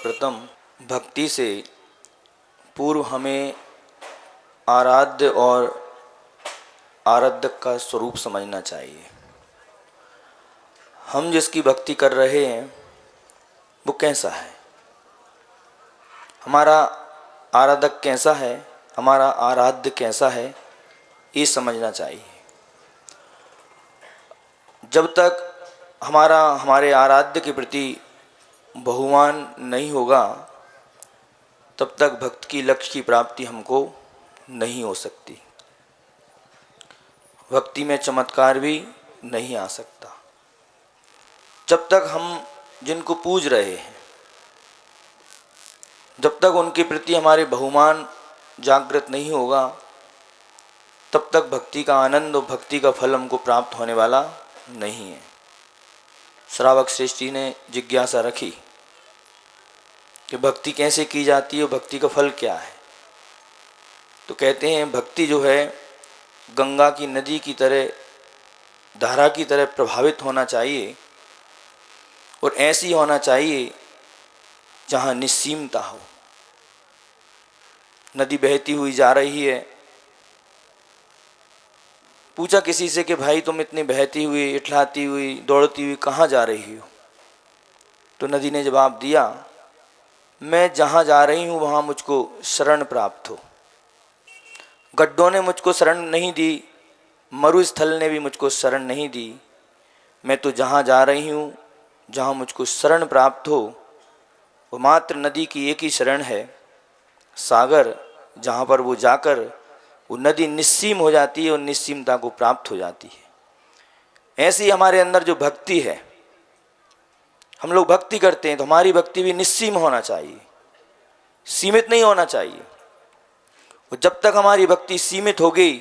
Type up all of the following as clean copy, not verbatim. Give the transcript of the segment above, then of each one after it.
सर्वप्रथम भक्ति से पूर्व हमें आराध्य और आराधक का स्वरूप समझना चाहिए। हम जिसकी भक्ति कर रहे हैं वो कैसा है, हमारा आराधक कैसा है, हमारा आराध्य कैसा है, ये समझना चाहिए। जब तक हमारे आराध्य के प्रति बहुमान नहीं होगा तब तक भक्त की लक्ष्य की प्राप्ति हमको नहीं हो सकती। भक्ति में चमत्कार भी नहीं आ सकता। जब तक हम जिनको पूज रहे हैं, जब तक उनके प्रति हमारे बहुमान जागृत नहीं होगा तब तक भक्ति का आनंद और भक्ति का फल हमको प्राप्त होने वाला नहीं है। श्रावक श्रेष्ठ जी ने जिज्ञासा रखी कि भक्ति कैसे की जाती है और भक्ति का फल क्या है। तो कहते हैं भक्ति जो है गंगा की नदी की तरह, धारा की तरह प्रभावित होना चाहिए और ऐसी होना चाहिए जहाँ निस्सीमता हो। नदी बहती हुई जा रही है, पूछा किसी से कि भाई तुम इतनी बहती हुई, इठलाती हुई, दौड़ती हुई कहाँ जा रही हो? तो नदी ने जवाब दिया, मैं जहाँ जा रही हूँ वहाँ मुझको शरण प्राप्त हो। गड्ढों ने मुझको शरण नहीं दी, मरुस्थल ने भी मुझको शरण नहीं दी। मैं तो जहाँ जा रही हूँ, जहाँ मुझको शरण प्राप्त हो, वो मात्र नदी की एक ही शरण है, सागर। जहाँ पर वो जाकर वो नदी निस्सीम हो जाती है और निस्सीमता को प्राप्त हो जाती है। ऐसी हमारे अंदर जो भक्ति है, हम लोग भक्ति करते हैं तो हमारी भक्ति भी निस्सीम होना चाहिए, सीमित नहीं होना चाहिए। और जब तक हमारी भक्ति सीमित हो गई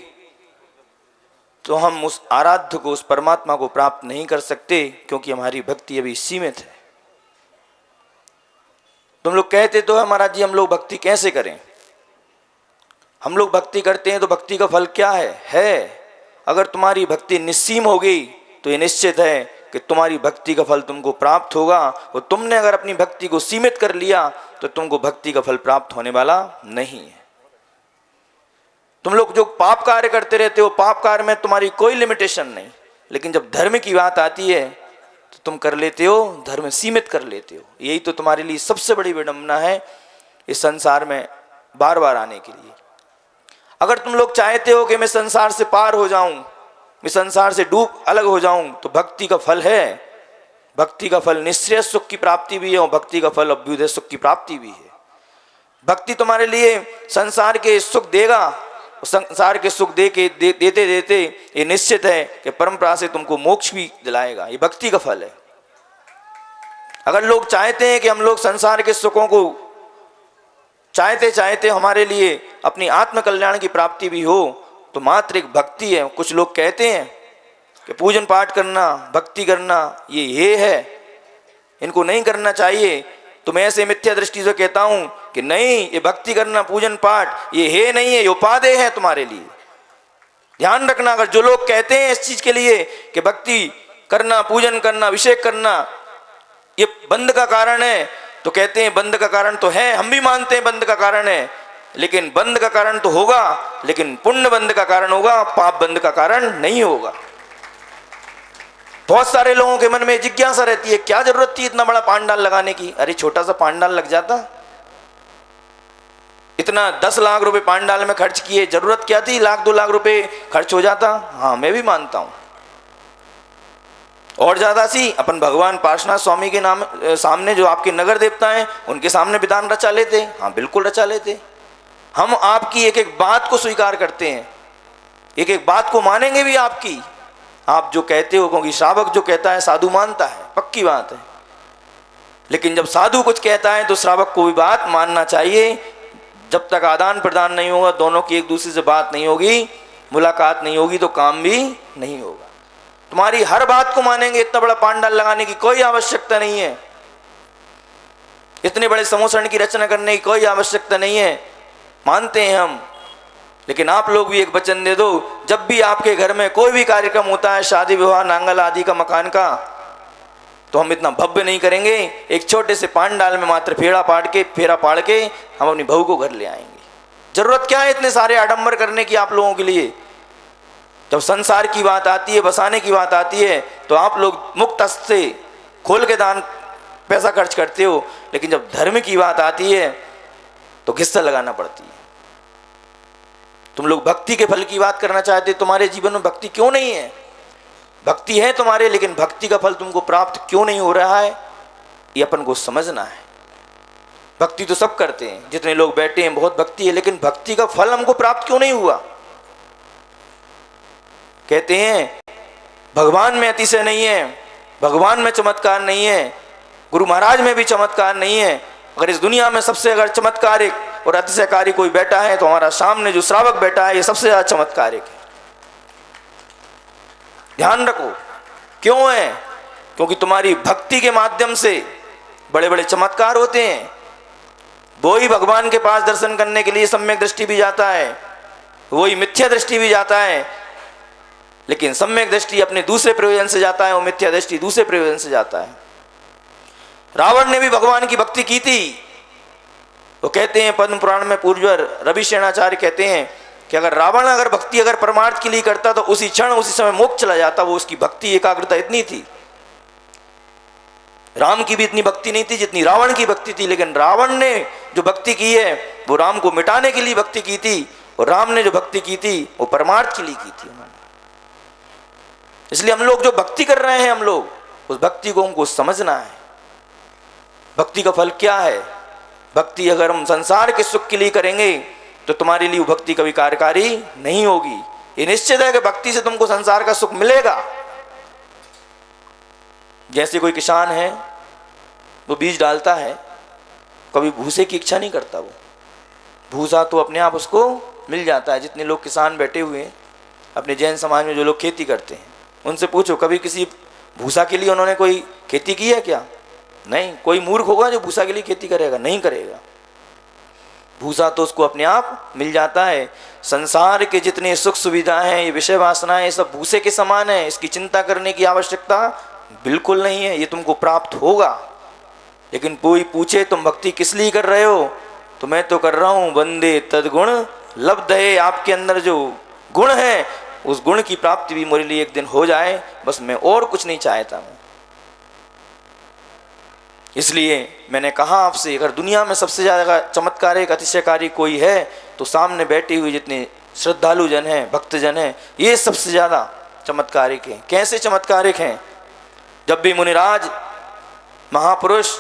तो हम उस आराध्य को, उस परमात्मा को प्राप्त नहीं कर सकते, क्योंकि हमारी भक्ति अभी सीमित है। तुम लोग कहते तो है महाराज जी हम लोग भक्ति कैसे करें? हम लोग भक्ति करते हैं तो भक्ति का फल क्या है? अगर तुम्हारी भक्ति निस्सीम हो गई तो ये निश्चित है कि तुम्हारी भक्ति का फल तुमको प्राप्त होगा। और तुमने अगर अपनी भक्ति को सीमित कर लिया तो तुमको भक्ति का फल प्राप्त होने वाला नहीं है। तुम लोग जो पाप कार्य करते रहते हो, पाप कार्य में तुम्हारी कोई लिमिटेशन नहीं, लेकिन जब धर्म की बात आती है तो तुम कर लेते हो, धर्म सीमित कर लेते हो। यही तो तुम्हारे लिए सबसे बड़ी विडंबना है इस संसार में बार बार आने के लिए। अगर तुम लोग चाहते हो कि मैं संसार से पार हो जाऊं, मैं संसार से डूब अलग हो जाऊं, तो भक्ति का फल है। भक्ति का फल निश्रेय सुख की प्राप्ति भी है और भक्ति का फल अभ्युदय सुख की प्राप्ति भी है। भक्ति तुम्हारे लिए संसार के सुख देगा, संसार के सुख देते देते ये निश्चित है कि परंपरा से तुमको मोक्ष भी दिलाएगा। ये भक्ति का फल है। अगर लोग चाहते हैं कि हम लोग संसार के सुखों को चाहते हमारे लिए अपनी आत्म कल्याण की प्राप्ति भी हो, तो मात्र एक भक्ति है। कुछ लोग कहते हैं कि पूजन पाठ करना, भक्ति करना ये है, इनको नहीं करना चाहिए। तो मैं ऐसे मिथ्या दृष्टि से कहता हूं कि नहीं, ये भक्ति करना, पूजन पाठ ये है नहीं है, ये उपादेय है तुम्हारे लिए। ध्यान रखना, अगर जो लोग कहते हैं इस चीज के लिए कि भक्ति करना, पूजन करना, अभिषेक करना ये बंध का कारण है, तो कहते हैं बंध का कारण तो है, हम भी मानते हैं बंध का कारण है, लेकिन बंध का कारण तो होगा, लेकिन पुण्य बंध का कारण होगा, पाप बंध का कारण नहीं होगा। बहुत सारे लोगों के मन में जिज्ञासा रहती है, क्या जरूरत थी इतना बड़ा पांडाल लगाने की? अरे छोटा सा पांडाल लग जाता, इतना 10 लाख रुपए पांडाल में खर्च किए, जरूरत क्या थी? 1-2 लाख रुपए खर्च हो जाता। हाँ, मैं भी मानता हूं। और ज्यादा सी अपन भगवान पार्श्वनाथ स्वामी के नाम सामने, जो आपके नगर देवता हैं, उनके सामने विधान रचा लेते। हाँ, बिल्कुल रचा लेते। हम आपकी एक एक बात को स्वीकार करते हैं, एक एक बात को मानेंगे भी आपकी। आप जो कहते हो, क्योंकि श्रावक जो कहता है साधु मानता है, पक्की बात है। लेकिन जब साधु कुछ कहता है तो श्रावक को भी बात मानना चाहिए। जब तक आदान प्रदान नहीं होगा, दोनों की एक दूसरे से बात नहीं होगी, मुलाकात नहीं होगी, तो काम भी नहीं होगा। तुम्हारी हर बात को मानेंगे, इतना बड़ा पांडाल लगाने की कोई आवश्यकता नहीं है, इतने बड़े समोसण की रचना करने की कोई आवश्यकता नहीं है, मानते हैं हम। लेकिन आप लोग भी एक वचन दे दो, जब भी आपके घर में कोई भी कार्यक्रम होता है, शादी विवाह, नांगल आदि का, मकान का, तो हम इतना भव्य नहीं करेंगे, एक छोटे से पांडाल में मात्र फेरा पाड़ के हम अपनी बहू को घर ले आएंगे। जरूरत क्या है इतने सारे आडंबर करने की आप लोगों के लिए? जब संसार की बात आती है, बसाने की बात आती है, तो आप लोग मुक्त हस्त से खोल के दान पैसा खर्च करते हो, लेकिन जब धर्म की बात आती है तो घिस्सा लगाना पड़ती है। तुम लोग भक्ति के फल की बात करना चाहते, तुम्हारे जीवन में भक्ति क्यों नहीं है? भक्ति है तुम्हारे, लेकिन भक्ति का फल तुमको प्राप्त क्यों नहीं हो रहा है, ये अपन को समझना है। भक्ति तो सब करते हैं, जितने लोग बैठे हैं बहुत भक्ति है, लेकिन भक्ति का फल हमको प्राप्त क्यों नहीं हुआ? कहते हैं भगवान में अतिशय नहीं है, भगवान में चमत्कार नहीं है, गुरु महाराज में भी चमत्कार नहीं है। अगर इस दुनिया में सबसे अगर चमत्कारिक और अतिशयकारी कोई बैठा है तो हमारा सामने जो श्रावक बैठा है, ये सबसे ज्यादा चमत्कारिक है। ध्यान रखो, क्यों है? क्योंकि तुम्हारी भक्ति के माध्यम से बड़े बड़े चमत्कार होते हैं। वो ही भगवान के पास दर्शन करने के लिए सम्यक दृष्टि भी जाता है, वही मिथ्या दृष्टि भी जाता है, लेकिन सम्यक दृष्टि अपने दूसरे प्रयोजन से जाता है और मिथ्या दृष्टि दूसरे प्रयोजन से जाता है। रावण ने भी भगवान की भक्ति की थी। वो कहते हैं पद्म पुराण में पूर्वज रवि सेनाचार्य कहते हैं कि अगर रावण अगर भक्ति अगर परमार्थ के लिए करता तो उसी क्षण उसी समय मोक्ष चला जाता। वो उसकी भक्ति एकाग्रता इतनी थी। राम की भी इतनी भक्ति नहीं थी जितनी रावण की भक्ति थी, लेकिन रावण ने जो भक्ति की है वो राम को मिटाने के लिए भक्ति की थी, और राम ने जो भक्ति की थी वो परमार्थ के लिए की थी उन्होंने। इसलिए हम लोग जो भक्ति कर रहे हैं, हम लोग उस भक्ति को हमको समझना है। भक्ति का फल क्या है? भक्ति अगर हम संसार के सुख के लिए करेंगे तो तुम्हारे लिए वो भक्ति कभी कार्यकारी नहीं होगी। ये निश्चित है कि भक्ति से तुमको संसार का सुख मिलेगा। जैसे कोई किसान है, वो बीज डालता है, कभी भूसे की इच्छा नहीं करता। वो भूसा तो अपने आप उसको मिल जाता है। जितने लोग किसान बैठे हुए हैं अपने जैन समाज में, जो लोग खेती करते हैं, उनसे पूछो कभी किसी भूसा के लिए उन्होंने कोई खेती की है क्या? नहीं। कोई मूर्ख होगा जो भूसा के लिए खेती करेगा? नहीं करेगा। भूसा तो उसको अपने आप मिल जाता है। संसार के जितने सुख सुविधा हैं, ये विषय वासनाएं, ये सब भूसे के समान है। इसकी चिंता करने की आवश्यकता बिल्कुल नहीं है, ये तुमको प्राप्त होगा। लेकिन कोई पूछे तुम भक्ति किस लिए कर रहे हो, तो मैं तो कर रहा हूं वंदे तद्गुण लब्धये। आपके अंदर जो गुण है उस गुण की प्राप्ति भी मेरे लिए एक दिन हो जाए, बस मैं और कुछ नहीं चाहता मैं। इसलिए मैंने कहा आपसे, अगर दुनिया में सबसे ज़्यादा चमत्कारिक अतिशयकारी कोई है तो सामने बैठे हुए जितने श्रद्धालु जन हैं, भक्तजन हैं, ये सबसे ज़्यादा चमत्कारिक हैं। कैसे चमत्कारिक हैं? जब भी मुनिराज महापुरुष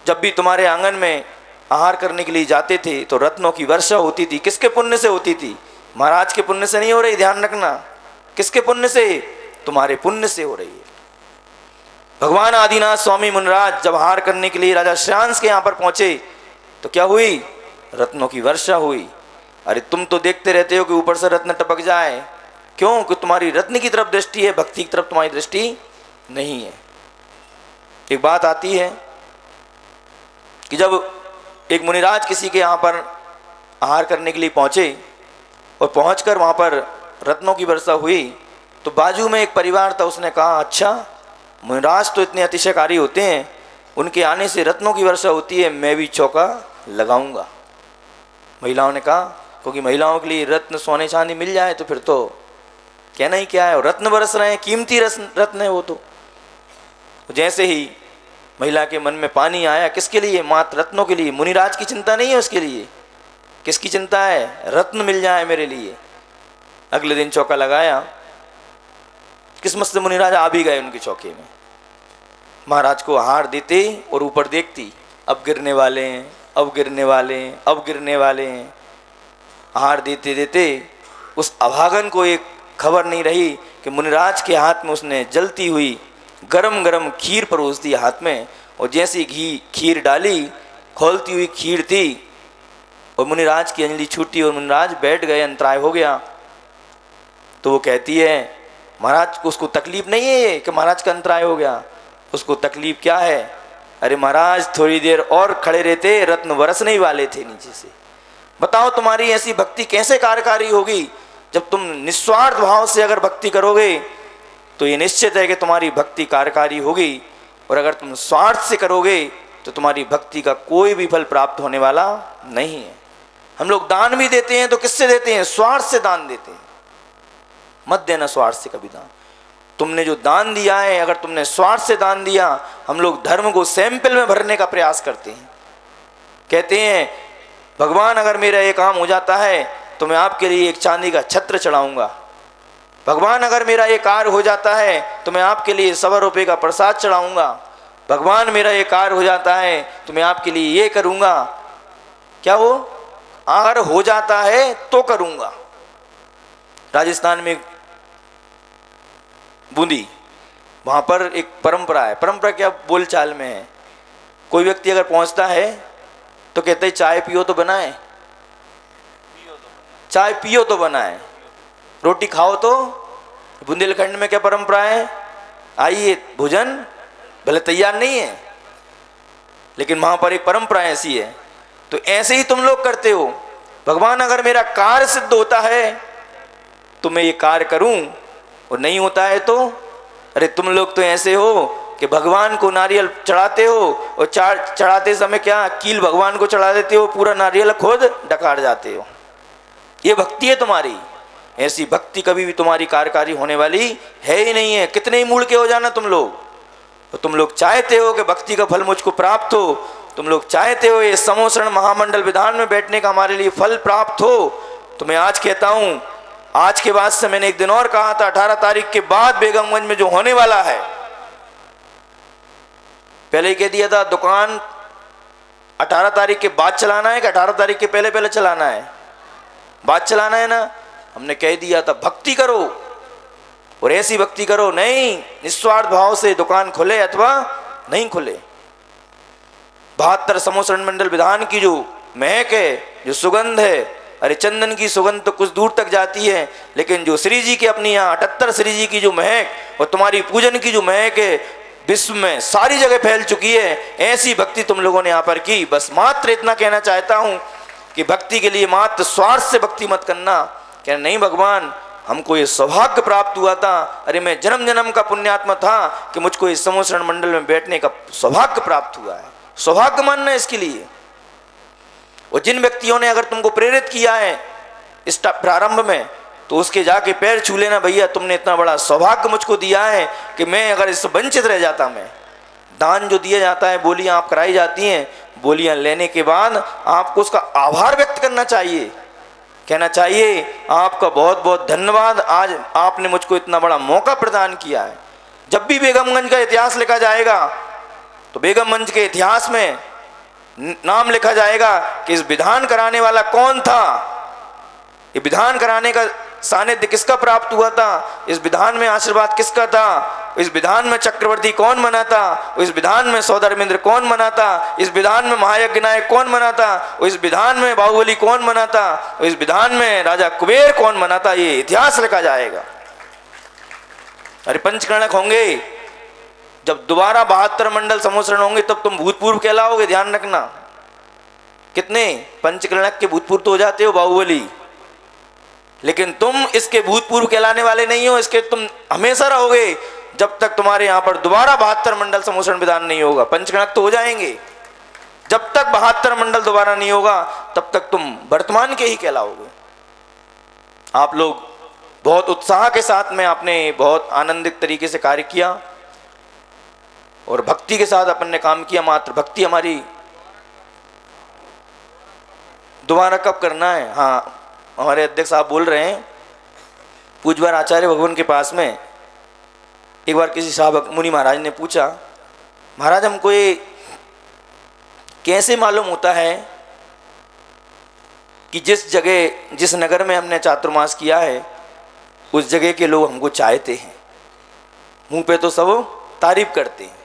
जब भी तुम्हारे आंगन में आहार करने के लिए जाते थे तो रत्नों की वर्षा होती थी। किसके पुण्य से होती थी? महाराज के पुण्य से नहीं हो रही, ध्यान रखना। किसके पुण्य से? तुम्हारे पुण्य से हो रही है। भगवान आदिनाथ स्वामी मुनिराज जब आहार करने के लिए राजा श्रांस के यहाँ पर पहुंचे तो क्या हुई? रत्नों की वर्षा हुई। अरे तुम तो देखते रहते हो कि ऊपर से रत्न टपक जाए, क्यों? कि तुम्हारी रत्न की तरफ दृष्टि है, भक्ति की तरफ तुम्हारी दृष्टि नहीं है। एक बात आती है कि जब एक मुनिराज किसी के यहाँ पर आहार करने के लिए पहुंचे और पहुंचकर वहाँ पर रत्नों की वर्षा हुई तो बाजू में एक परिवार था, उसने कहा अच्छा मुनिराज तो इतने अतिशयकारी होते हैं, उनके आने से रत्नों की वर्षा होती है, मैं भी चौका लगाऊंगा। महिलाओं ने कहा, क्योंकि महिलाओं के लिए रत्न सोने चांदी मिल जाए तो फिर तो कहना ही क्या है, रत्न बरस रहे हैं, कीमती रत्न है वो तो। जैसे ही महिला के मन में पानी आया, किसके लिए? मात्र रत्नों के लिए। मुनिराज की चिंता नहीं है उसके लिए, किसकी चिंता है? रत्न मिल जाए मेरे लिए। अगले दिन चौका लगाया, किस्मत से मुनिराज आ भी गए उनके चौके में। महाराज को आहार देते और ऊपर देखती, अब गिरने वाले हैं, अब गिरने वाले हैं, अब गिरने वाले हैं। आहार देते देते उस अभागन को एक खबर नहीं रही कि मुनिराज के हाथ में उसने जलती हुई गरम गरम खीर परोस दी हाथ में, और जैसी खीर डाली, खोलती हुई खीर थी और मुनिराज की अंजलि छूटी और मुनिराज बैठ गए, अंतराय हो गया। तो वो कहती है महाराज को, उसको तकलीफ नहीं है कि महाराज का अंतराय हो गया, उसको तकलीफ क्या है? अरे महाराज थोड़ी देर और खड़े रहते, रत्न बरसने ही वाले थे नीचे से। बताओ तुम्हारी ऐसी भक्ति कैसे कार्यकारी होगी? जब तुम निस्वार्थ भाव से अगर भक्ति करोगे तो ये निश्चित है कि तुम्हारी भक्ति कार्यकारी होगी। और अगर तुम स्वार्थ से करोगे तो तुम्हारी भक्ति का कोई भी फल प्राप्त होने वाला नहीं है। हम लोग दान भी देते हैं तो किससे देते हैं? स्वार्थ से दान देते हैं। मत देना स्वार्थ से कभी दान। तुमने जो दान दिया है, अगर तुमने स्वार्थ से दान दिया, हम लोग धर्म को सैंपल में भरने का प्रयास करते हैं। कहते हैं भगवान अगर मेरा ये काम हो जाता है तो मैं आपके लिए एक चांदी का छत्र चढ़ाऊंगा। भगवान अगर मेरा ये कार्य हो जाता है तो मैं आपके लिए 100 रुपये का प्रसाद चढ़ाऊंगा। भगवान मेरा ये कार्य हो जाता है तो मैं आपके लिए ये करूंगा। क्या वो अगर हो जाता है तो करूंगा। राजस्थान में बूंदी, वहाँ पर एक परंपरा है। परंपरा क्या बोलचाल में है, कोई व्यक्ति अगर पहुँचता है तो कहते हैं चाय पियो तो बनाए, चाय पियो तो बनाए, रोटी खाओ तो। बुंदेलखंड में क्या परंपरा है? आइए भोजन, भले तैयार नहीं है लेकिन वहाँ पर एक परंपरा ऐसी है। तो ऐसे ही तुम लोग करते हो। भगवान अगर मेरा कार्य सिद्ध होता है तो मैं ये कार्य करूं, और नहीं होता है तो अरे तुम लोग तो ऐसे हो कि भगवान को नारियल चढ़ाते हो और चढ़ाते समय क्या कील भगवान को चढ़ा देते हो, पूरा नारियल खुद डकार जाते हो। ये भक्ति है तुम्हारी। ऐसी भक्ति कभी भी तुम्हारी कार्यकारी होने वाली है ही नहीं है। कितने ही मूल के हो जाना तुम लोग, तो तुम लोग चाहते हो कि भक्ति का फल मुझको प्राप्त हो। तुम लोग चाहते हो ये समोसरण महामंडल विधान में बैठने का हमारे लिए फल प्राप्त हो। तो मैं आज कहता हूं, आज के बाद से मैंने एक दिन और कहा था, 18 तारीख के बाद बेगमगंज में जो होने वाला है, पहले ही कह दिया था दुकान 18 तारीख के बाद चलाना है कि 18 तारीख के पहले पहले चलाना है? बाद चलाना है ना। हमने कह दिया था भक्ति करो, और ऐसी भक्ति करो नहीं निस्वार्थ भाव से दुकान खुले अथवा नहीं खुले। 72 समोसरण मंडल विधान की जो महक है, जो सुगंध है, अरे चंदन की सुगंध तो कुछ दूर तक जाती है, लेकिन जो श्री जी की अपनी यहाँ 78 श्री जी की जो महक और तुम्हारी पूजन की जो महक है, विश्व में सारी जगह फैल चुकी है। ऐसी भक्ति तुम लोगों ने यहाँ पर की। बस मात्र इतना कहना चाहता हूँ कि भक्ति के लिए मात्र स्वार्थ से भक्ति मत करना। कहना नहीं भगवान हमको ये सौभाग्य प्राप्त हुआ था, अरे मैं जन्म जन्म का पुण्यात्मा था कि मुझको इस समोसरण मंडल में बैठने का सौभाग्य प्राप्त हुआ है। सौभाग्य मानना इसके लिए। और जिन व्यक्तियों ने अगर तुमको प्रेरित किया है इस प्रारंभ में, तो उसके जाके पैर छू लेना, भैया तुमने इतना बड़ा सौभाग्य मुझको दिया है कि मैं अगर इससे वंचित रह जाता। मैं दान जो दिया जाता है, बोलियां आप कराई जाती हैं, बोलियां लेने के बाद आपको उसका आभार व्यक्त करना चाहिए। कहना चाहिए आपका बहुत बहुत धन्यवाद, आज आपने मुझको इतना बड़ा मौका प्रदान किया है। जब भी बेगमगंज का इतिहास लिखा जाएगा तो बेगमगंज के इतिहास में नाम लिखा जाएगा कि इस विधान कराने वाला कौन था, ये विधान कराने का सानिध्य किसका प्राप्त हुआ था, इस विधान में आशीर्वाद किसका था, इस विधान में चक्रवर्ती कौन बना था, इस विधान में सौधर्मेंद्र कौन बना था, इस विधान में महायज्ञ नायक कौन बना था, इस विधान में बाहुबली कौन बना था, इस विधान में राजा कुबेर कौन बना था। ये इतिहास लिखा जाएगा। अरे पंचकर्णक होंगे, जब दोबारा 72 मंडल समोसरण होंगे तब तुम भूतपूर्व कहलाओगे। ध्यान रखना, कितने पंचकर्णक के भूतपूर्व तो हो जाते हो बाहुबली, लेकिन तुम इसके भूतपूर्व कहलाने वाले नहीं हो। इसके तुम हमेशा रहोगे जब तक तुम्हारे यहां पर दोबारा 72 मंडल समोसरण विधान नहीं होगा। पंचकर्णक तो हो जाएंगे, जब तक 72 मंडल दोबारा नहीं होगा तब तक तुम वर्तमान के ही कहलाओगे। आप लोग बहुत उत्साह के साथ में आपने बहुत आनंदित तरीके से कार्य किया और भक्ति के साथ अपन ने काम किया। मात्र भक्ति हमारी दोबारा कब करना है? हाँ, हमारे अध्यक्ष साहब बोल रहे हैं, पूज्यवर आचार्य भगवान के पास में एक बार किसी साहब मुनि महाराज ने पूछा, महाराज हमको ये कैसे मालूम होता है कि जिस जगह जिस नगर में हमने चातुर्मास किया है उस जगह के लोग हमको चाहते हैं? मुंह पे तो सब तारीफ करते हैं,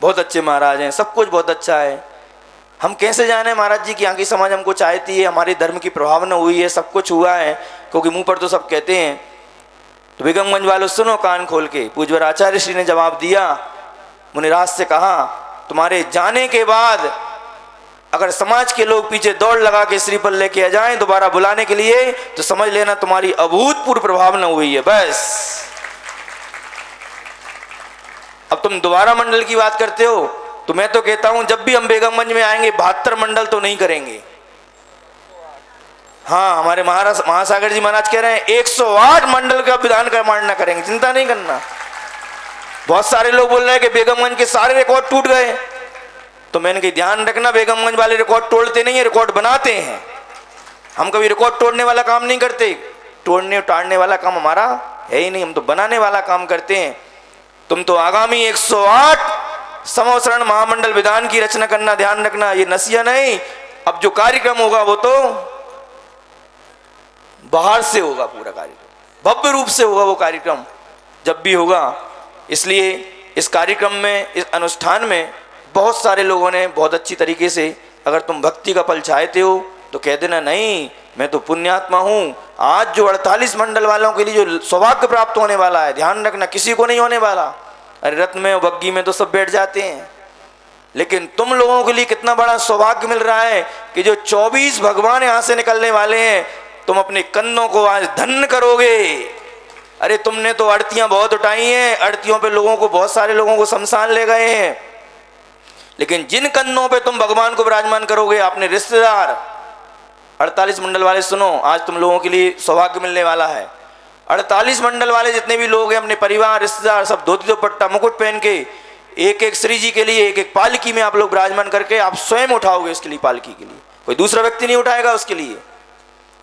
बहुत अच्छे महाराज हैं, सब कुछ बहुत अच्छा है। हम कैसे जाने महाराज जी की यहाँ की समाज हमको चाहती है, हमारे धर्म की प्रभावना हुई है, सब कुछ हुआ है? क्योंकि मुंह पर तो सब कहते हैं। तो बेगमगंज वालों सुनो कान खोल के। पूज्यवर आचार्य श्री ने जवाब दिया, मुनिराज से कहा, तुम्हारे जाने के बाद अगर समाज के लोग पीछे दौड़ लगा के श्री पर लेके आ जाएं दोबारा बुलाने के लिए, तो समझ लेना तुम्हारी अभूतपूर्व प्रभावना हुई है। बस अब तुम दोबारा मंडल की बात करते हो, तो मैं तो कहता हूं जब भी हम बेगमगंज में आएंगे 72 मंडल तो नहीं करेंगे। हाँ, हमारे महाराज महासागर जी महाराज कह रहे हैं 108 मंडल का विधान का मानना करेंगे, चिंता नहीं करना। बहुत सारे लोग बोल रहे हैं कि बेगमगंज के सारे रिकॉर्ड टूट गए, तो मैंने कहा ध्यान रखना, बेगमगंज वाले रिकॉर्ड तोड़ते नहीं है, रिकॉर्ड बनाते हैं। हम कभी रिकॉर्ड तोड़ने वाला काम नहीं करते, तोड़ने टाड़ने वाला काम हमारा है ही नहीं, हम तो बनाने वाला काम करते हैं। तुम तो आगामी 108 समवसरण महामंडल विधान की रचना करना, ध्यान रखना, ये नसिया नहीं। अब जो कार्यक्रम होगा वो तो बाहर से होगा, पूरा कार्यक्रम भव्य रूप से होगा वो कार्यक्रम जब भी होगा। इसलिए इस कार्यक्रम में, इस अनुष्ठान में बहुत सारे लोगों ने बहुत अच्छी तरीके से, अगर तुम भक्ति का फल चाहते हो तो कह देना नहीं मैं तो पुण्यात्मा हूँ। आज जो 48 मंडल वालों के लिए जो सौभाग्य प्राप्त होने वाला है, ध्यान रखना किसी को नहीं होने वाला। अरे रथ में और बग्गी में तो सब बैठ जाते हैं, लेकिन तुम लोगों के लिए कितना बड़ा सौभाग्य मिल रहा है कि जो 24 भगवान यहाँ से निकलने वाले हैं, तुम अपने कंधों को आज धन्य करोगे। अरे तुमने तो आरतियां बहुत उठाई हैं, आरतियों पे लोगों को, बहुत सारे लोगों को शमशान ले गए हैं, लेकिन जिन कंधों पे तुम भगवान को विराजमान करोगे, अपने रिश्तेदार 48 मंडल वाले सुनो, आज तुम लोगों के लिए सौभाग्य मिलने वाला है। 48 मंडल वाले जितने भी लोग हैं, अपने परिवार रिश्तेदार सब धोती दुपट्टा मुकुट पहन के एक एक श्री जी के लिए एक एक पालकी में आप लोग विराजमान करके आप स्वयं उठाओगे उसके लिए, पालकी के लिए, कोई दूसरा व्यक्ति नहीं उठाएगा उसके लिए।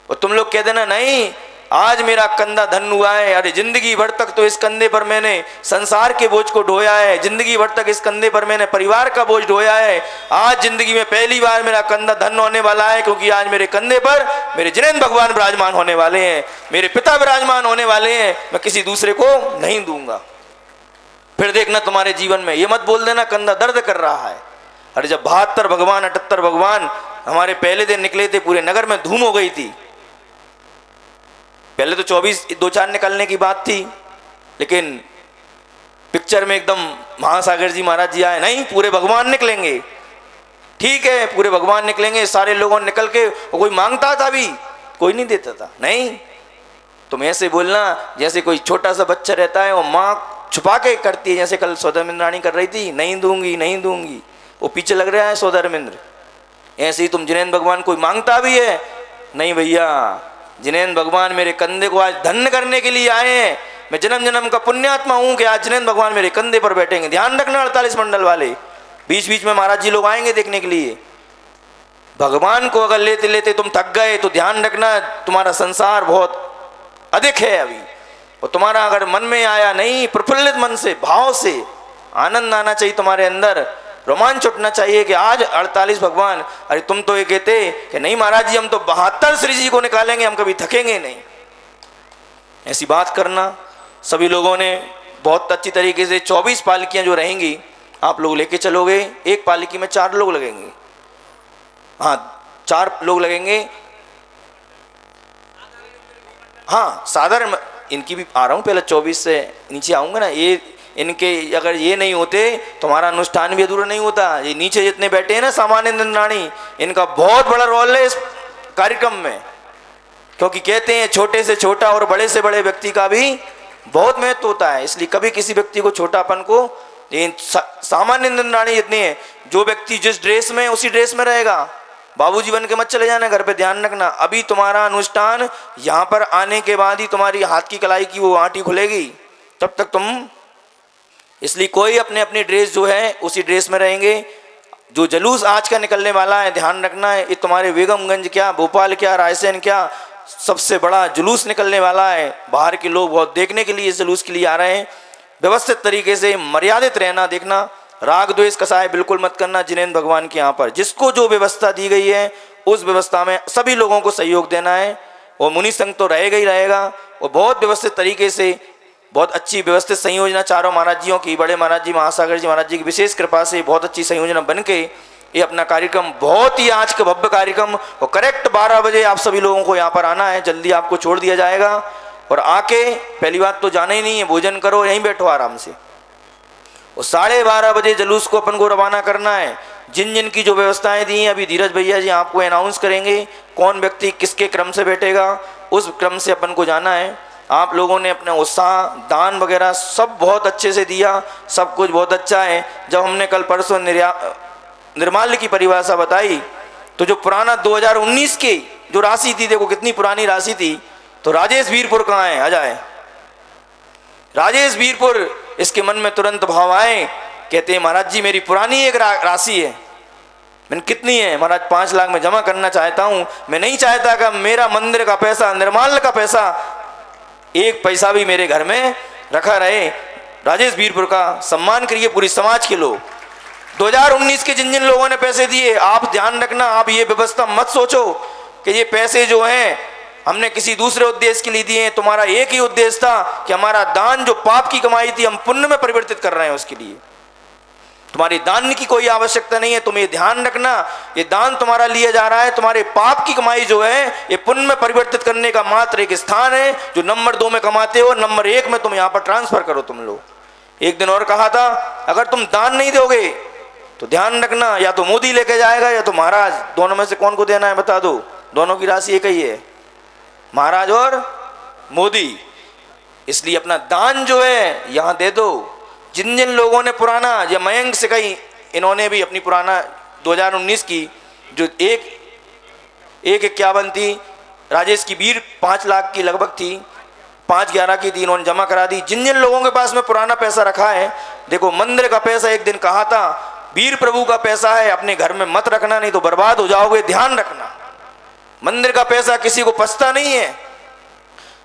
और तुम लोग कह देना नहीं आज मेरा कंधा धन हुआ है, अरे जिंदगी भर तक तो इस कंधे पर मैंने संसार के बोझ को ढोया है, जिंदगी भर तक इस कंधे पर मैंने परिवार का बोझ ढोया है, आज जिंदगी में पहली बार मेरा कंधा धन होने वाला है, क्योंकि आज मेरे कंधे पर मेरे जिनेंद्र भगवान विराजमान होने वाले हैं, मेरे पिता विराजमान होने वाले हैं, मैं किसी दूसरे को नहीं दूंगा। फिर देखना तुम्हारे जीवन में, ये मत बोल देना कंधा दर्द कर रहा है। अरे जब 72 भगवान 78 भगवान हमारे पहले दिन निकले थे, पूरे नगर में धूम हो गई थी। पहले तो 24 2-4 निकलने की बात थी, लेकिन पिक्चर में एकदम महासागर जी महाराज जी आए, नहीं पूरे भगवान निकलेंगे। ठीक है, पूरे भगवान निकलेंगे, सारे लोगों निकल के, वो कोई मांगता था भी, कोई नहीं देता था। नहीं, तुम ऐसे बोलना जैसे कोई छोटा सा बच्चा रहता है, वो माँ छुपा के करती है, जैसे कल सौदामिंद्र रानी कर रही थी, नहीं दूंगी नहीं दूंगी, वो पीछे लग रहा है सौदामिंद्र। ऐसे ही तुम जिनेंद्र भगवान कोई मांगता भी है, नहीं भैया जिनेंद्र भगवान मेरे कंधे को आज धन्य करने के लिए आए हैं, मैं जन्म जन्म का पुण्यात्मा हूं कि आज जिनेंद्र भगवान मेरे कंधे पर बैठेंगे। ध्यान रखना 48 मंडल वाले, बीच बीच में महाराज जी लोग आएंगे देखने के लिए। भगवान को अगर लेते लेते तुम थक गए तो ध्यान रखना तुम्हारा संसार बहुत अधिक है अभी, और तुम्हारा अगर मन में आया नहीं, प्रफुल्लित मन से, भाव से आनंद आना चाहिए तुम्हारे अंदर, रोमांच उठना चाहिए कि आज 48 भगवान। अरे तुम तो ये कहते कि नहीं महाराज जी हम तो 72 श्री जी को निकालेंगे, हम कभी थकेंगे नहीं। ऐसी बात करना। सभी लोगों ने बहुत अच्छी तरीके से 24 पालकियां जो रहेंगी आप लोग लेके चलोगे। एक पालकी में 4 लोग लगेंगे, हाँ 4 लोग लगेंगे। हाँ साधारण इनकी भी आ रहा हूँ, पहले 24 से नीचे आऊँगा ना। ये इनके अगर ये नहीं होते तो हमारा अनुष्ठान भी अधूरा नहीं होता। ये नीचे जितने बैठे हैं ना सामान्य रानी, इनका बहुत बड़ा रोल है इस कार्यक्रम में, क्योंकि कहते हैं छोटे से छोटा और बड़े से बड़े व्यक्ति का भी बहुत महत्व होता है। इसलिए कभी किसी व्यक्ति को छोटापन को, सामान्य रानी जितनी है, जो व्यक्ति जिस ड्रेस में उसी ड्रेस में रहेगा। बाबूजी बन के मत चले जाना घर पे, ध्यान रखना। अभी तुम्हारा अनुष्ठान यहाँ पर आने के बाद ही तुम्हारी हाथ की कलाई की वो आंटी खुलेगी, तब तक तुम, इसलिए कोई अपने अपनी ड्रेस जो है उसी ड्रेस में रहेंगे। जो जलूस आज का निकलने वाला है ध्यान रखना है, ये तुम्हारे बेगमगंज क्या, भोपाल क्या, रायसेन क्या, सबसे बड़ा जुलूस निकलने वाला है। बाहर के लोग बहुत देखने के लिए इस जुलूस के लिए आ रहे हैं। व्यवस्थित तरीके से मर्यादित रहना, देखना, राग द्वेष कसाय बिल्कुल मत करना। जिनेंद्र भगवान के यहाँ पर जिसको जो व्यवस्था दी गई है उस व्यवस्था में सभी लोगों को सहयोग देना है। और मुनि संघ तो रहेगा ही रहेगा, और बहुत व्यवस्थित तरीके से, बहुत अच्छी व्यवस्थित संयोजना चारों महाराज जियों की, बड़े महाराज जी महासागर जी महाराज जी की विशेष कृपा से बहुत अच्छी संयोजना बन के ये अपना कार्यक्रम, बहुत ही आज का भव्य कार्यक्रम, और करेक्ट 12 बजे आप सभी लोगों को यहाँ पर आना है। जल्दी आपको छोड़ दिया जाएगा, और आके पहली बात तो जाना ही नहीं है, भोजन करो, यहीं बैठो आराम से। और 12:30 बजे जुलूस को अपन को रवाना करना है। जिन जिन की जो व्यवस्थाएं दी हैं अभी धीरज भैया जी आपको अनाउंस करेंगे, कौन व्यक्ति किसके क्रम से बैठेगा, उस क्रम से अपन को जाना है। आप लोगों ने अपना उत्साह, दान वगैरह सब बहुत अच्छे से दिया, सब कुछ बहुत अच्छा है। जब हमने कल परसों निर्माल्य की परिभाषा बताई, तो जो पुराना 2019 की जो राशि थी, देखो कितनी पुरानी राशि थी, तो राजेश वीरपुर कहाँ है? आ जाए राजेश वीरपुर। इसके मन में तुरंत भाव आए, कहते हैं महाराज जी मेरी पुरानी एक राशि है। मैंने कितनी है? महाराज 5 लाख में जमा करना चाहता हूँ। मैं नहीं चाहता कि मेरा मंदिर का पैसा, निर्माल्य का पैसा, एक पैसा भी मेरे घर में रखा रहे। राजेश वीरपुर का सम्मान करिए पूरी समाज के लोग। 2019 के जिन जिन लोगों ने पैसे दिए, आप ध्यान रखना, आप ये व्यवस्था मत सोचो कि ये पैसे जो हैं हमने किसी दूसरे उद्देश्य के लिए दिए हैं। तुम्हारा एक ही उद्देश्य था कि हमारा दान जो पाप की कमाई थी हम पुण्य में परिवर्तित कर रहे हैं, उसके लिए तुम्हारी दान की कोई आवश्यकता नहीं है। तुम ये ध्यान रखना, ये दान तुम्हारा लिया जा रहा है, तुम्हारे पाप की कमाई जो है ये पुण्य में परिवर्तित करने का मात्र एक स्थान है, जो नंबर 2 में कमाते हो, नंबर 1 में तुम यहाँ पर ट्रांसफर करो तुम लोग। एक दिन और कहा था, अगर तुम दान नहीं दोगे तो ध्यान रखना, या तो मोदी लेके जाएगा या तो महाराज, दोनों में से कौन को देना है बता दो। दोनों की राशि एक ही है, महाराज और मोदी। इसलिए अपना दान जो है यहाँ दे दो। जिन जिन लोगों ने पुराना, या मयंक से कही, इन्होंने भी अपनी पुराना 2019 की जो एक 51 थी, राजेश की 5 लाख की लगभग थी, 5/11 की थी, इन्होंने जमा करा दी। जिन जिन लोगों के पास में पुराना पैसा रखा है, देखो मंदिर का पैसा, एक दिन कहा था वीर प्रभु का पैसा है, अपने घर में मत रखना, नहीं तो बर्बाद हो जाओगे, ध्यान रखना। मंदिर का पैसा किसी को पछता नहीं है।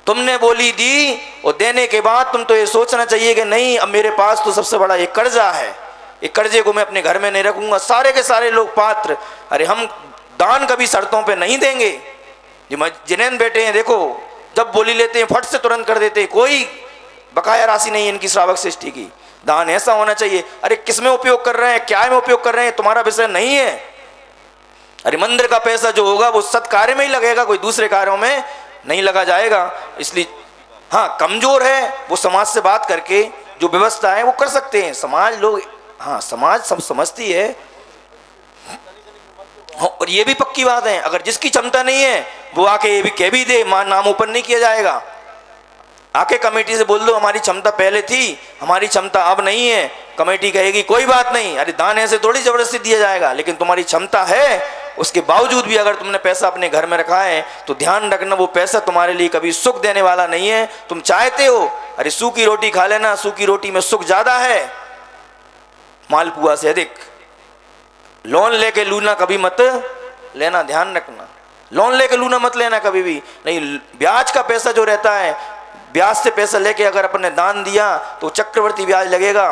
तुमने बोली दी और देने के बाद तुम तो ये सोचना चाहिए कि नहीं, अब मेरे पास तो सबसे बड़ा एक कर्जा है, एक कर्जे को मैं अपने घर में नहीं रखूंगा। सारे के सारे लोग पात्र, अरे हम दान कभी शर्तों पे नहीं देंगे। जो जिनेन बेटे हैं, देखो जब बोली लेते हैं फट से तुरंत कर देते हैं, कोई बकाया राशि नहीं है इनकी श्रावक सृष्टि की। दान ऐसा होना चाहिए। अरे किस में उपयोग कर रहे हैं, क्या में उपयोग कर रहे हैं, तुम्हारा विषय नहीं है। अरे मंदिर का पैसा जो होगा वो सत्कार्य में ही लगेगा, कोई दूसरे कार्यों में नहीं लगा जाएगा। इसलिए हाँ, कमजोर है वो समाज से बात करके जो व्यवस्था है वो कर सकते हैं। समाज लोग, हाँ समाज सब समझती है। और ये भी पक्की बात है, अगर जिसकी क्षमता नहीं है वो आके ये भी कह भी दे, नाम ऊपर नहीं किया जाएगा। आके कमेटी से बोल दो हमारी क्षमता पहले थी, हमारी क्षमता अब नहीं है। कमेटी कहेगी कोई बात नहीं, अरे दान ऐसे थोड़ी जबरदस्ती दिया जाएगा, लेकिन तुम्हारी क्षमता है, उसके बावजूद भी अगर तुमने पैसा अपने घर में रखा है तो ध्यान रखना वो पैसा तुम्हारे लिए कभी सुख देने वाला नहीं है। तुम चाहते हो अरे सूखी रोटी खा लेना, सूखी रोटी में सुख ज्यादा है मालपुआ से अधिक। लोन लेके लूना कभी मत लेना, ध्यान रखना। लोन लेके लूना मत लेना कभी भी नहीं। ब्याज का पैसा जो रहता है, ब्याज से पैसा लेके अगर अपन ने दान दिया तो चक्रवर्ती ब्याज लगेगा,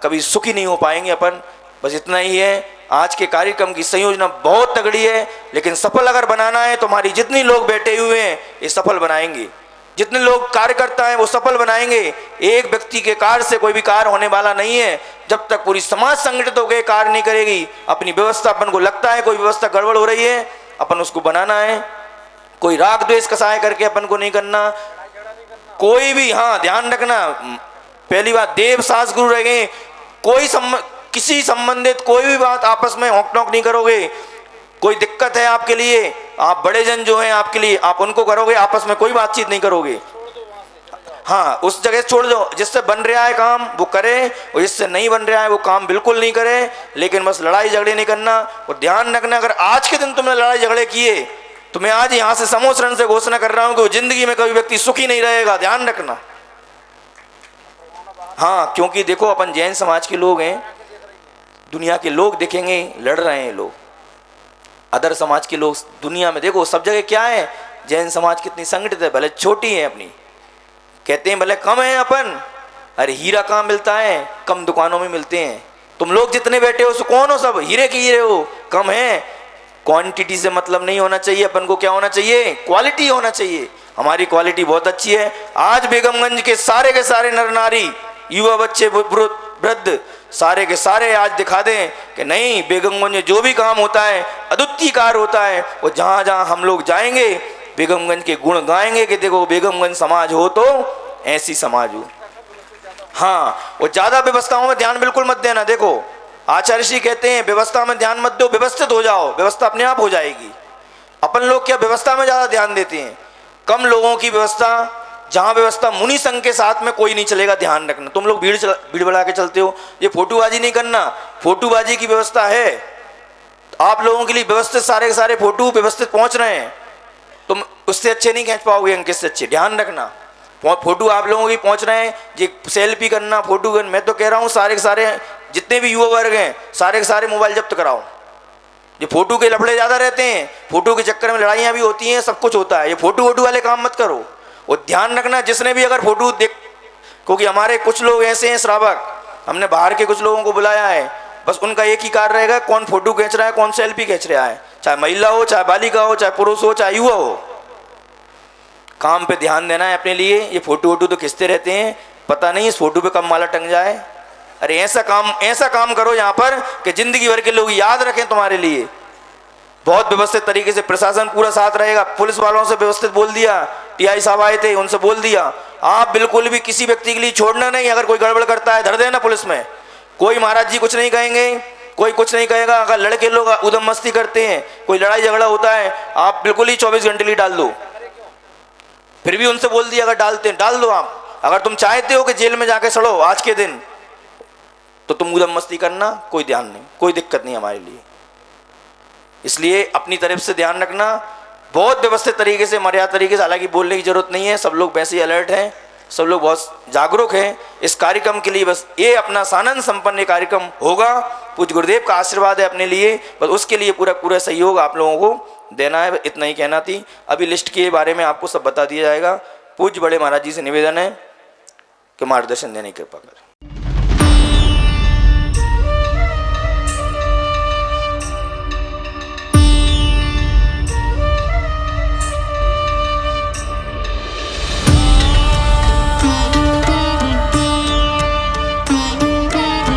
कभी सुखी नहीं हो पाएंगे अपन। बस इतना ही है। आज के कार्यक्रम की संयोजना बहुत तगड़ी है, लेकिन सफल अगर बनाना है तो हमारी जितनी लोग बैठे हुए हैं ये सफल बनाएंगे, जितने लोग कार्यकर्ता हैं वो सफल बनाएंगे। एक व्यक्ति के कार्य से कोई भी कार्य होने वाला नहीं है। जब तक पूरी समाज संगठित होकर कार्य नहीं करेगी, अपनी व्यवस्था, अपन को लगता है कोई व्यवस्था गड़बड़ हो रही है, अपन उसको बनाना है। कोई राग द्वेष कसाय करके अपन को नहीं करना, कोई भी। हाँ ध्यान रखना, पहली बात देव सास गुरु रह गए, कोई किसी संबंधित कोई भी बात आपस में होक टोक नहीं करोगे। कोई दिक्कत है आपके लिए, आप बड़े जन जो हैं आपके लिए, आप उनको करोगे, आपस में कोई बातचीत नहीं करोगे। हाँ उस जगह छोड़ दो, जिससे बन रहा है काम वो करे, और जिससे नहीं बन रहा है वो काम बिल्कुल नहीं करे। लेकिन बस लड़ाई झगड़े नहीं करना। और ध्यान रखना, अगर आज के दिन तुमने लड़ाई झगड़े किए तो मैं आज यहाँ से समोसरण से घोषणा कर रहा हूँ कि वो जिंदगी में कभी व्यक्ति सुखी नहीं रहेगा, ध्यान रखना। हाँ क्योंकि देखो अपन जैन समाज के लोग हैं, दुनिया के लोग देखेंगे लड़ रहे हैं लोग, अदर समाज के लोग दुनिया में देखो सब जगह क्या है, जैन समाज कितनी संगठित है, भले छोटी है अपनी, कहते हैं भले कम है अपन, अरे हीरा कहाँ मिलता है, कम दुकानों में मिलते हैं। तुम लोग जितने बैठे हो कौन हो, सब हीरे के हीरे हो, कम है। क्वांटिटी से मतलब नहीं होना चाहिए, अपन को क्या होना चाहिए, क्वालिटी होना चाहिए। हमारी क्वालिटी बहुत अच्छी है। आज बेगमगंज के सारे नर नारी, युवा बच्चे, वृद्ध, सारे के सारे आज दिखा दें कि नहीं, बेगमगंज में जो भी काम होता है अद्वितीय कार्य होता है। और जहाँ जहाँ हम लोग जाएंगे बेगमगंज के गुण गाएंगे कि देखो बेगमगंज समाज हो तो ऐसी समाज हो। हाँ, और ज़्यादा व्यवस्थाओं में ध्यान बिल्कुल मत देना। देखो आचार्य श्री कहते हैं व्यवस्था में ध्यान मत दो, व्यवस्थित हो जाओ, व्यवस्था अपने आप हो जाएगी। अपन लोग क्या व्यवस्था में ज़्यादा ध्यान देते हैं, कम लोगों की व्यवस्था, जहाँ व्यवस्था मुनि संघ के साथ में कोई नहीं चलेगा, ध्यान रखना। तुम लोग भीड़ बढ़ा के चलते हो, ये फोटोबाजी नहीं करना। फोटोबाजी की व्यवस्था है, आप लोगों के लिए व्यवस्थित सारे के सारे फोटो व्यवस्थित पहुंच रहे हैं। तुम उससे अच्छे नहीं खींच पाओगे, अंकित से अच्छे, ध्यान रखना। फोटो आप लोगों की पहुंच रहे हैं, ये सेल्फी करना, फोटो करना। मैं तो कह रहा हूँ सारे के सारे जितने भी युवा वर्ग हैं सारे के सारे मोबाइल जब्त कराओ। ये फोटो के लफड़े ज़्यादा रहते हैं, फोटो के चक्कर में लड़ाइयाँ भी होती हैं, सब कुछ होता है। ये फोटो वाले काम मत करो। और ध्यान रखना, जिसने भी अगर फोटो देख, क्योंकि हमारे कुछ लोग ऐसे हैं श्रावक, हमने बाहर के कुछ लोगों को बुलाया है, बस उनका एक ही कार्य रहेगा, कौन फोटो खींच रहा है, कौन सेल्फी खींच रहा है, चाहे महिला हो, चाहे बालिका हो, चाहे पुरुष हो, चाहे युवा हो। काम पे ध्यान देना है अपने लिए। ये फोटो तो खींचते रहते हैं, पता नहीं इस फोटो पे कब माला टंग जाए। अरे ऐसा काम करो यहाँ पर कि जिंदगी भर के लोग याद रखें तुम्हारे लिए। बहुत व्यवस्थित तरीके से प्रशासन पूरा साथ रहेगा। पुलिस वालों से व्यवस्थित बोल दिया, टीआई साहब आए थे, उनसे बोल दिया, आप बिल्कुल भी किसी व्यक्ति के लिए छोड़ना नहीं। अगर कोई गड़बड़ करता है धर देना पुलिस में, कोई महाराज जी कुछ नहीं कहेंगे, कोई कुछ नहीं कहेगा। अगर लड़के लोग उधम मस्ती करते हैं, कोई लड़ाई झगड़ा होता है, आप बिल्कुल ही 24 घंटे लिए डाल दो। फिर भी उनसे बोल दिया, अगर डालते हैं डाल दो आप। अगर तुम चाहते हो कि जेल में जाके सड़ो आज के दिन, तो तुम उधम मस्ती करना, कोई ध्यान नहीं, कोई दिक्कत नहीं हमारे लिए। इसलिए अपनी तरफ से ध्यान रखना, बहुत व्यवस्थित तरीके से, मर्यादा तरीके से। हालांकि बोलने की जरूरत नहीं है, सब लोग वैसे ही अलर्ट हैं, सब लोग बहुत जागरूक हैं इस कार्यक्रम के लिए। बस ये अपना सानंद संपन्न कार्यक्रम होगा, पूज्य गुरुदेव का आशीर्वाद है अपने लिए, बस उसके लिए पूरा सहयोग आप लोगों को देना है। इतना ही कहना थी। अभी लिस्ट के बारे में आपको सब बता दिया जाएगा। पूज्य बड़े महाराज जी से निवेदन है कि मार्गदर्शन देने की कृपा करें।